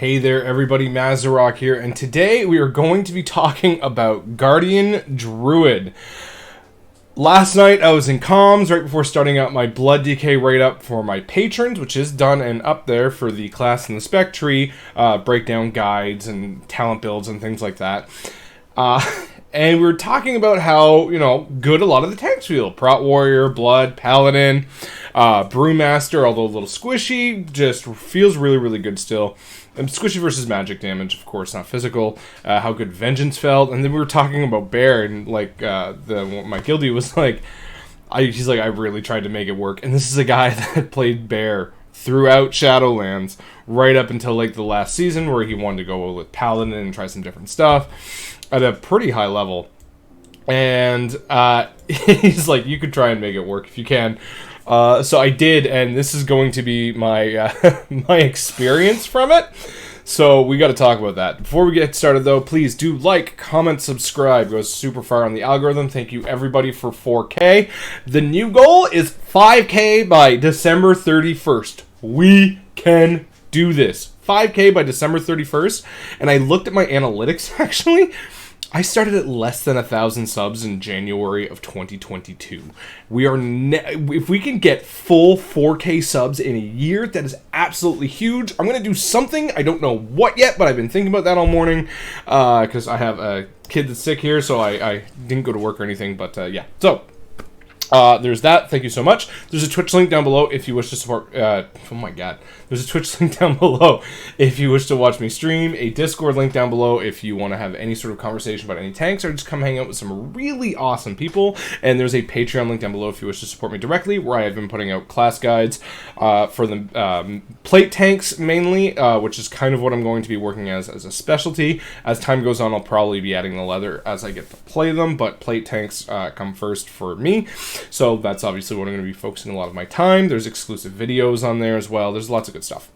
Hey there everybody, Mazarok here, and today we are going to be talking about Guardian Druid. Last night I was in comms right before starting out my Blood DK write-up for my patrons, which is done and up there for the class and the spec tree, breakdown guides and talent builds and things like that. And we were talking about how, good a lot of the tanks feel. Prot Warrior, Blood, Paladin, Brewmaster, although a little squishy, just feels really, really good still. And squishy versus magic damage, of course, not physical. How good Vengeance felt. And then we were talking about Bear, and my guildie was like, he's like, I really tried to make it work. And this is a guy that played Bear throughout Shadowlands, right up until like the last season, where he wanted to go with Paladin and try some different stuff at a pretty high level. And he's like, you could try and make it work if you can. So I did, and this is going to be my my experience from it. So we got to talk about that. Before we get started, though, please do like, comment, subscribe. It goes super far on the algorithm. Thank you, everybody, for 4K. The new goal is 5K by December 31st. We can do this. 5K by December 31st. And I looked at my analytics, actually. I started at less than 1,000 subs in January of 2022. We are if we can get full 4K subs in a year, that is absolutely huge. I'm going to do something. I don't know what yet, but I've been thinking about that all morning because I have a kid that's sick here, so I didn't go to work or anything, but yeah. So there's that. Thank you so much. There's a Twitch link down below if you wish to support. Oh my god. There's a Twitch link down below if you wish to watch me stream. A Discord link down below if you want to have any sort of conversation about any tanks or just come hang out with some really awesome people. And there's a Patreon link down below if you wish to support me directly, where I have been putting out class guides for the plate tanks mainly, which is kind of what I'm going to be working as a specialty. As time goes on, I'll probably be adding the leather as I get to play them, but plate tanks come first for me. So that's obviously what I'm going to be focusing a lot of my time. There's exclusive videos on there as well. There's lots of good stuff.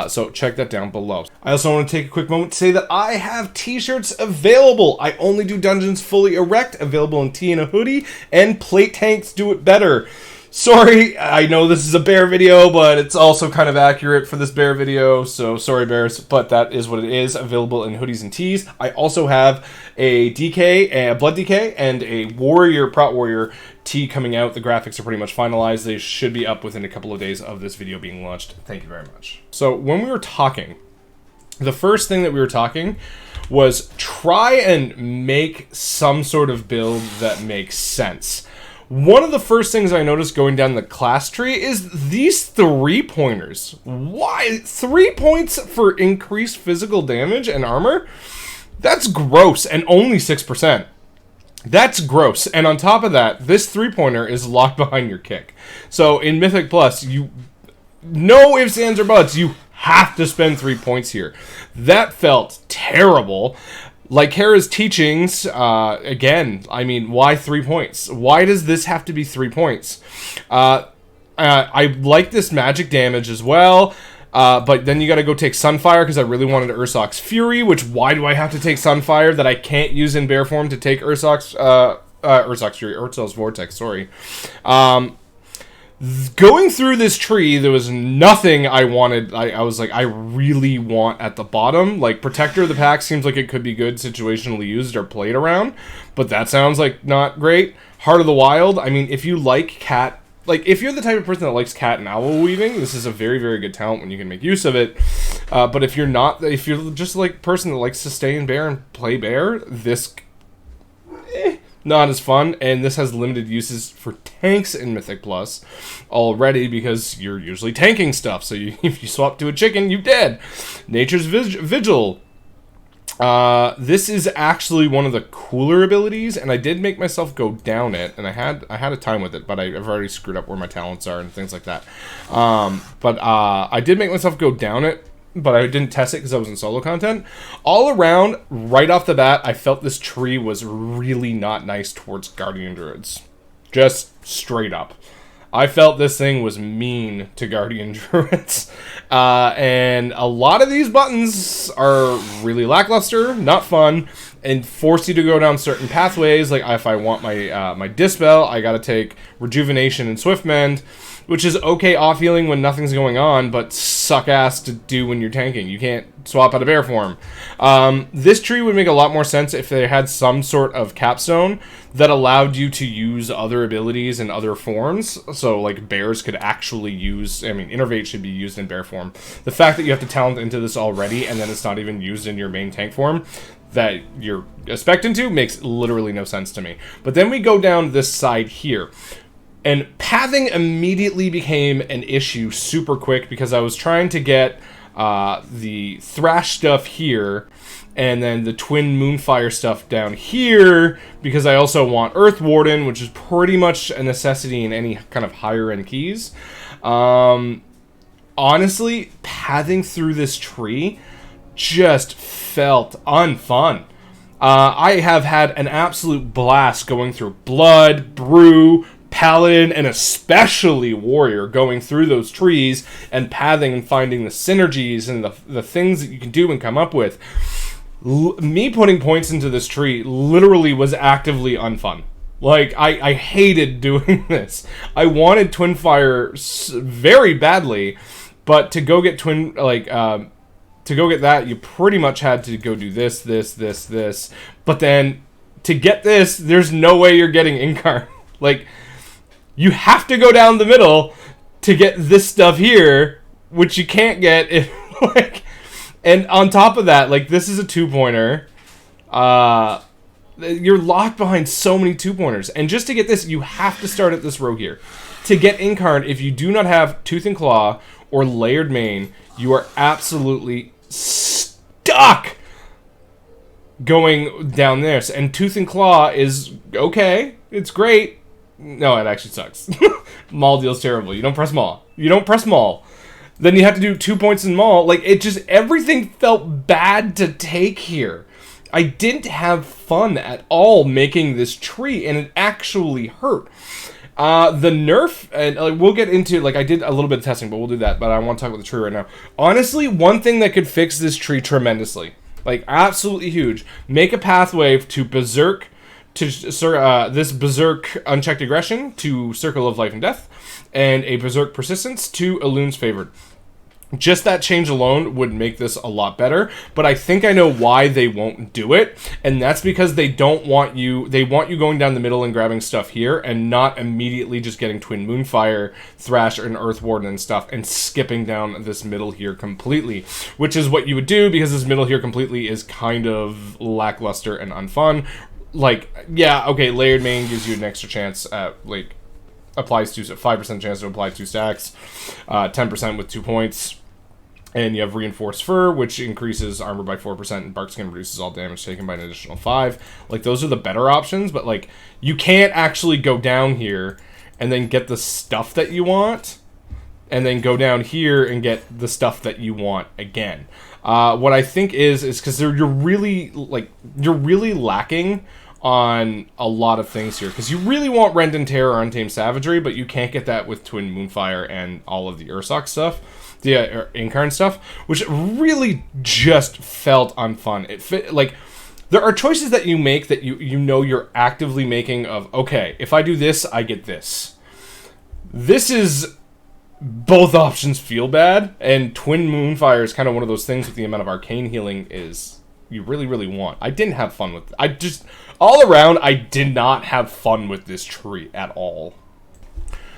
So check that down below. I also want to take a quick moment to say that I have t-shirts available. I only do dungeons fully erect, available in tee and a hoodie, and plate tanks do it better. Sorry, I know this is a bear video, but it's also kind of accurate for this bear video, so sorry bears, but that is what it is, available in hoodies and tees. I also have a DK, a Blood DK, and a Prot Warrior tee coming out. The graphics are pretty much finalized. They should be up within a couple of days of this video being launched. Thank you very much. So when we were talking, the first thing that we were talking was try and make some sort of build that makes sense. One of the first things I noticed going down the class tree is these 3-pointers. Why? 3 points for increased physical damage and armor? That's gross, and only 6%. That's gross. And on top of that, this 3-pointer is locked behind your kick. So in Mythic Plus, you no ifs, ands, or buts, you have to spend 3 points here. That felt terrible. Like Hera's teachings, again, I mean, why 3 points? Why does this have to be 3 points? I like this magic damage as well, but then you gotta go take Sunfire, because I really wanted Ursoc's Fury, which, why do I have to take Sunfire that I can't use in bear form to take Ursoc's Fury, Urzel's Vortex, sorry. Going through this tree, there was nothing I wanted. I was like, I really want at the bottom. Like, Protector of the Pack seems like it could be good situationally used or played around, but that sounds like not great. Heart of the Wild, I mean, if you like cat, like, if you're the type of person that likes cat and owl weaving, this is a very, very good talent when you can make use of it. But if you're not, if you're just like person that likes to stay in bear and play bear, this not as fun, and this has limited uses for tanks in Mythic Plus already, because you're usually tanking stuff, so if you swap to a chicken, you're dead. Nature's Vigil. This is actually one of the cooler abilities, and I did make myself go down it, and I had a time with it, but I've already screwed up where my talents are and things like that. But I did make myself go down it, but I didn't test it because I was in solo content. All around, right off the bat, I felt this tree was really not nice towards Guardian Druids. Just straight up. I felt this thing was mean to Guardian Druids. And a lot of these buttons are really lackluster, not fun, and force you to go down certain pathways. Like, if I want my Dispel, I gotta take Rejuvenation and Swift Mend. which is okay off healing when nothing's going on, but suck ass to do when you're tanking. You can't swap out of bear form. This tree would make a lot more sense if they had some sort of capstone that allowed you to use other abilities in other forms. So, like, bears could actually use... I mean, Innervate should be used in bear form. The fact that you have to talent into this already, and then it's not even used in your main tank form that you're expecting to, makes literally no sense to me. But then we go down this side here. And pathing immediately became an issue super quick because I was trying to get the Thrash stuff here and then the Twin Moonfire stuff down here because I also want Earth Warden, which is pretty much a necessity in any kind of higher end keys. Honestly, pathing through this tree just felt unfun. I have had an absolute blast going through Blood, Brew, Paladin, and especially Warrior, going through those trees and pathing and finding the synergies and the things that you can do and come up with. Me putting points into this tree literally was actively unfun. Like, I hated doing this. I wanted Twinfire very badly, but to go get to go get that, you pretty much had to go do this. But then, to get this, there's no way you're getting Incarn. Like, you have to go down the middle to get this stuff here, which you can't get if, like... And on top of that, like, this is a 2-pointer. You're locked behind so many 2-pointers. And just to get this, you have to start at this row here. To get Incarn, if you do not have Tooth and Claw or Layered Mane, you are absolutely stuck going down this. And Tooth and Claw is okay. It's great. No, it actually sucks. Maul deals terrible. You don't press Maul. Then you have to do 2 points in Maul. Like, it just, everything felt bad to take here. I didn't have fun at all making this tree, and it actually hurt. The nerf, and we'll get into, like, I did a little bit of testing, but we'll do that, but I want to talk about the tree right now. Honestly, one thing that could fix this tree tremendously, like, absolutely huge, make a pathway to Berserk, to this Berserk Unchecked Aggression, to Circle of Life and Death, and a Berserk Persistence to Elun's Favored. Just that change alone would make this a lot better, but I think I know why they won't do it, and that's because they want you going down the middle and grabbing stuff here, and not immediately just getting Twin Moonfire, Thrash, and Earth Warden and stuff, and skipping down this middle here completely, which is what you would do, because this middle here completely is kind of lackluster and unfun. Like, yeah, okay, Layered Mane gives you an extra chance at, like, applies to a 5% chance to apply 2 stacks, 10% with 2 points, and you have Reinforced Fur, which increases armor by 4%, and Barkskin reduces all damage taken by an additional 5. Like, those are the better options, but, like, you can't actually go down here and then get the stuff that you want, and then go down here and get the stuff that you want again. What I think is because you're really lacking on a lot of things here, because you really want Rend and Tear or Untamed Savagery, but you can't get that with Twin Moonfire and all of the Ursoc stuff, the Incarn stuff, which really just felt unfun. It fit, like, there are choices that you make that you know you're actively making of, okay, if I do this, I get this. This is... Both options feel bad, and Twin Moonfire is kind of one of those things with the amount of arcane healing is you really, really want. I didn't have fun with it. All around, I did not have fun with this tree at all.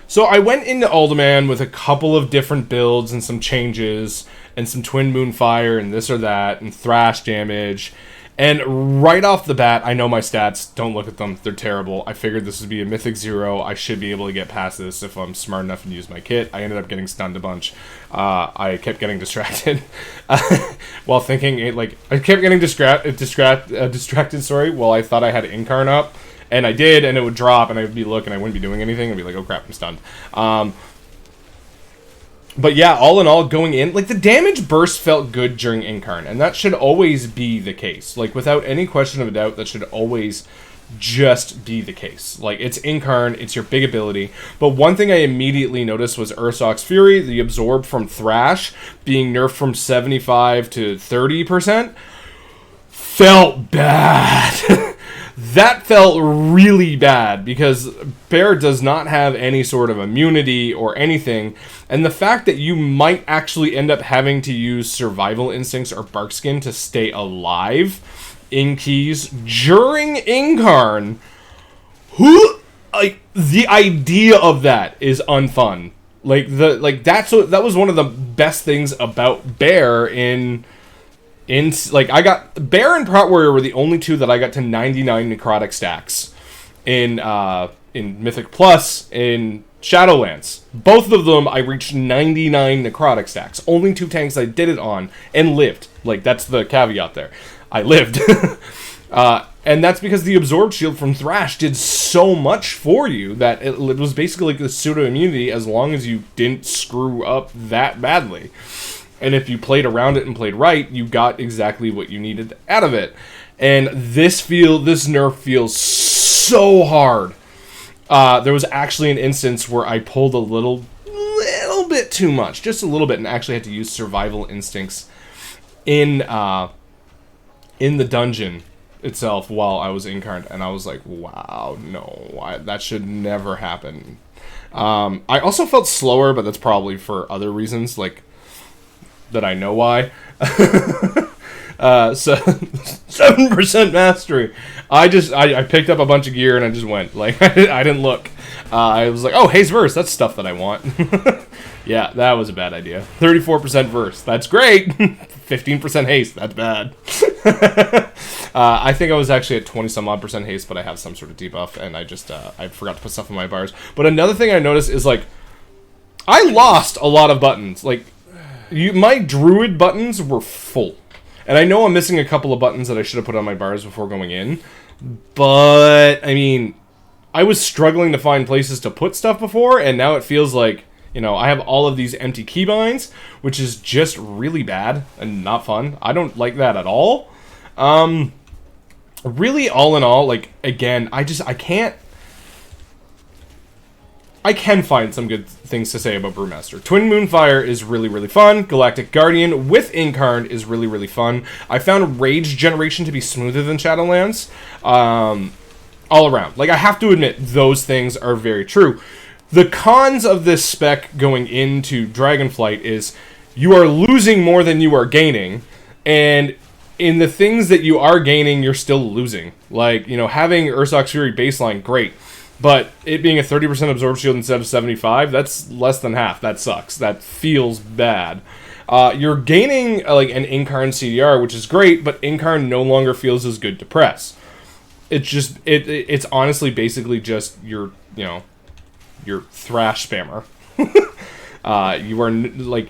So I went into Alderman with a couple of different builds and some changes, and some Twin Moonfire and this or that, and Thrash damage. And right off the bat, I know my stats. Don't look at them. They're terrible. I figured this would be a Mythic 0. I should be able to get past this if I'm smart enough and use my kit. I ended up getting stunned a bunch. I kept getting distracted while thinking, I kept getting distracted, while I thought I had Incarn up. And I did, and it would drop, and I would be looking, I wouldn't be doing anything. I'd be like, oh crap, I'm stunned. But yeah, all in all, going in, like, the damage burst felt good during Incarn, and that should always be the case. Like, without any question of a doubt, that should always just be the case. Like, it's Incarn, it's your big ability. But one thing I immediately noticed was Ursoc's Fury, the absorb from Thrash, being nerfed from 75 to 30%, felt bad. That felt really bad because Bear does not have any sort of immunity or anything, and the fact that you might actually end up having to use Survival Instincts or Barkskin to stay alive in keys during Incarn, the idea of that is unfun. That was one of the best things about Bear I got Bear and Prot Warrior were the only two that I got to 99 necrotic stacks in Mythic Plus in Shadowlands. Both of them I reached 99 necrotic stacks. Only two tanks I did it on and lived. That's the caveat there. I lived. And that's because the Absorb Shield from Thrash did so much for you that it was basically like the pseudo immunity as long as you didn't screw up that badly. And if you played around it and played right, you got exactly what you needed out of it. And this nerf feels so hard. There was actually an instance where I pulled a little bit too much, just a little bit, and actually had to use Survival Instincts in the dungeon itself while I was incarned, and I was like, wow, no, that should never happen. I also felt slower, but that's probably for other reasons, that I know why. So 7% mastery. I picked up a bunch of gear and I just went. I didn't look. I was like, oh, Haze Verse, that's stuff that I want. Yeah, that was a bad idea. 34% Verse, that's great. 15% haste, that's bad. I think I was actually at 20-some-odd% haste, but I have some sort of debuff, and I forgot to put stuff in my bars. But another thing I noticed is, I lost a lot of buttons. My Druid buttons were full. And I know I'm missing a couple of buttons that I should have put on my bars before going in. But, I was struggling to find places to put stuff before, and now it feels like, I have all of these empty keybinds, which is just really bad and not fun. I don't like that at all. Really, all in all, again, I can find some good things to say about Brewmaster. Twin Moonfire is really, really fun. Galactic Guardian with Incarn is really, really fun. I found Rage Generation to be smoother than Shadowlands. All around. I have to admit, those things are very true. The cons of this spec going into Dragonflight is you are losing more than you are gaining, and in the things that you are gaining, you're still losing. Having Ursoc's Fury baseline, great. But it being a 30% Absorb Shield instead of 75, that's less than half. That sucks. That feels bad. You're gaining an Incarn CDR, which is great, but Incarn no longer feels as good to press. It's honestly basically just your Thrash spammer.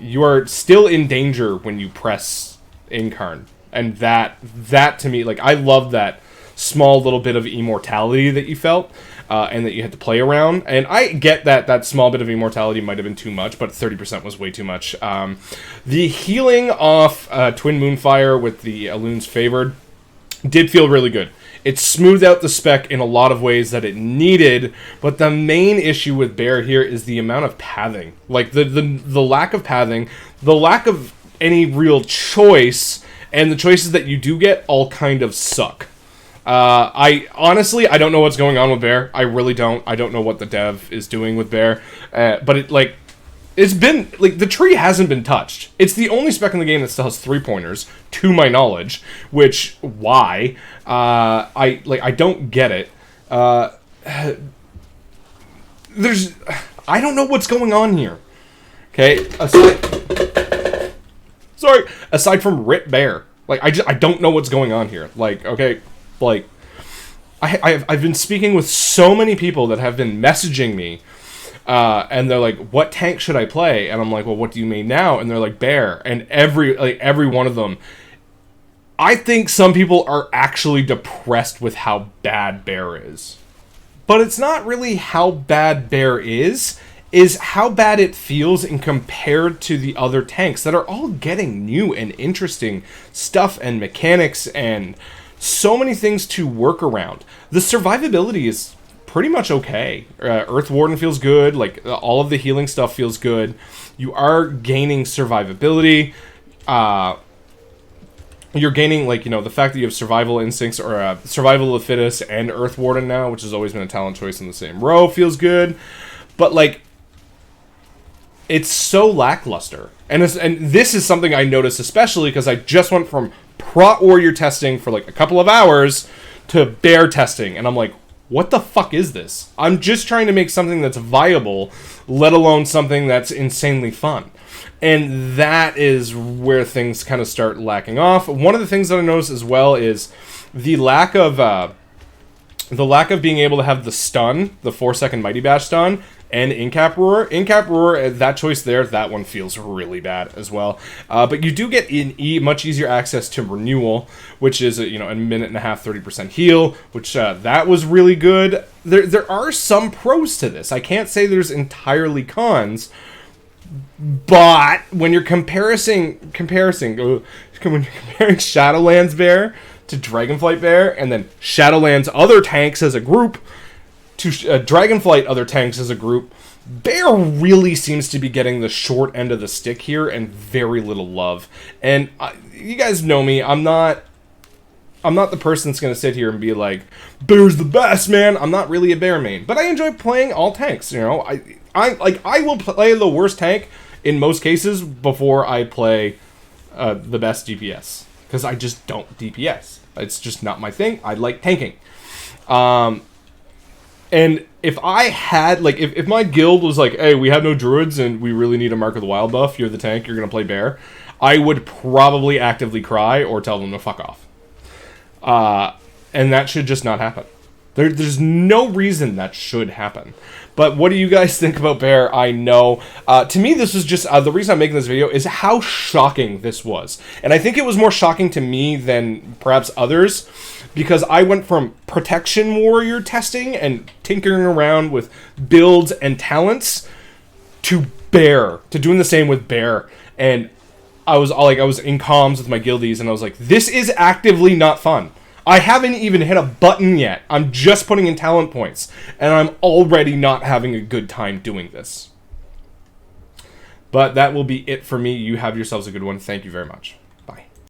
You are still in danger when you press Incarn, and that to me, I love that small little bit of immortality that you felt. And that you had to play around. And I get that small bit of immortality might have been too much, but 30% was way too much. The healing off Twin Moonfire with the Alloons Favored did feel really good. It smoothed out the spec in a lot of ways that it needed, but the main issue with Bear here is the amount of pathing. The lack of pathing, the lack of any real choice, and the choices that you do get all kind of suck. I don't know what's going on with Bear. I really don't. I don't know what the dev is doing with Bear. But it's been, the tree hasn't been touched. It's the only spec in the game that still has 3-pointers, to my knowledge, which, why? I don't get it. I don't know what's going on here. Okay, aside from Rit Bear. I don't know what's going on here. Okay, I've been speaking with so many people that have been messaging me, and they're like, "What tank should I play?" And I'm like, "Well, what do you mean now?" And they're like, "Bear." And every one of them, I think some people are actually depressed with how bad Bear is. But it's not really how bad Bear is how bad it feels in compared to the other tanks that are all getting new and interesting stuff and mechanics and so many things to work around. The survivability is pretty much okay. Earth Warden feels good. All of the healing stuff feels good. You are gaining survivability. you're gaining, like, you know, the fact that you have survival instincts, or survival of the fittest and Earth Warden now, which has always been a talent choice in the same row, feels good. But, like, it's so lackluster. And this is something I noticed especially because I just went from Prot Warrior testing for, like, a couple of hours to bear testing. And I'm like, what the fuck is this? I'm just trying to make something that's viable, let alone something that's insanely fun. And that is where things kind of start lacking off. One of the things that I noticed as well is the lack of being able to have the stun, the 4-second Mighty Bash stun, and In-Cap Roar. In-Cap Roar, that choice there, that one feels really bad as well. But you do get much easier access to Renewal, which is a minute and a half, 30% heal, which that was really good. There are some pros to this. I can't say there's entirely cons, but when you're comparing Shadowlands Bear to Dragonflight Bear, and then Shadowlands other tanks as a group to Dragonflight other tanks as a group, Bear really seems to be getting the short end of the stick here and very little love. And you guys know me, I'm not the person that's going to sit here and be like, Bear's the best, man. I'm not really a Bear main, but I enjoy playing all tanks. You know, I will play the worst tank in most cases before I play the best DPS, because I just don't DPS. It's just not my thing. I like tanking. And if I had, like, if my guild was like, hey, we have no druids and we really need a Mark of the Wild buff, you're the tank, you're going to play Bear, I would probably actively cry or tell them to fuck off. And that should just not happen. There's no reason that should happen. But what do you guys think about Bear? I know. To me, this was just... the reason I'm making this video is how shocking this was. And I think it was more shocking to me than perhaps others, because I went from Protection Warrior testing and tinkering around with builds and talents to Bear, to doing the same with Bear. And I was in comms with my guildies, and I was like, this is actively not fun. I haven't even hit a button yet. I'm just putting in talent points, and I'm already not having a good time doing this. But that will be it for me. You have yourselves a good one. Thank you very much.